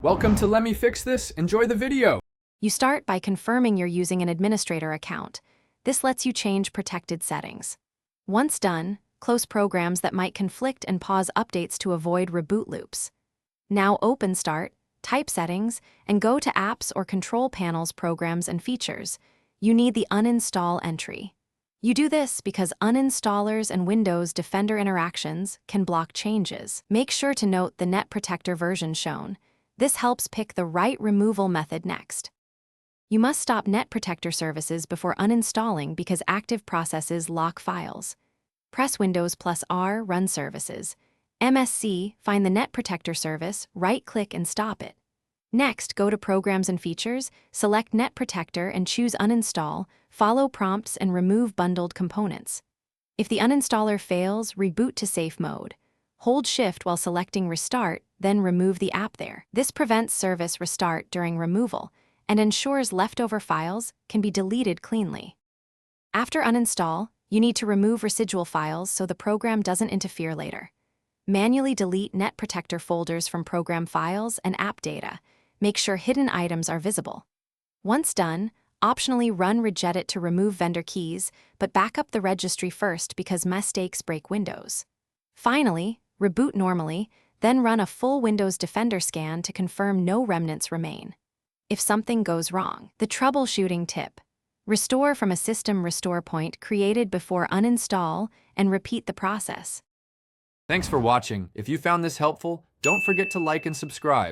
Welcome to Let Me Fix This. Enjoy the video. You start by confirming you're using an administrator account. This lets you change protected settings. Once done, close programs that might conflict and pause updates to avoid reboot loops. Now open Start, type Settings, and go to Apps or Control Panels, Programs and Features. You need the Uninstall entry. You do this because uninstallers and Windows Defender interactions can block changes. Make sure to note the Net Protector version shown. This helps pick the right removal method next. You must stop Net Protector services before uninstalling because active processes lock files. Press Windows plus R, Run Services. MSC, find the Net Protector service, right-click and stop it. Next, go to Programs and Features, select Net Protector and choose Uninstall, follow prompts and remove bundled components. If the uninstaller fails, reboot to safe mode. Hold Shift while selecting Restart, then remove the app there. This prevents service restart during removal and ensures leftover files can be deleted cleanly. After uninstall, you need to remove residual files so the program doesn't interfere later. Manually delete Net Protector folders from program files and app data. Make sure hidden items are visible. Once done, optionally run regedit to remove vendor keys, but back up the registry first because mistakes break Windows. Finally, reboot normally, then run a full Windows Defender scan to confirm no remnants remain. If something goes wrong, the troubleshooting tip: restore from a system restore point created before uninstall and repeat the process. Thanks for watching. If you found this helpful, don't forget to like and subscribe.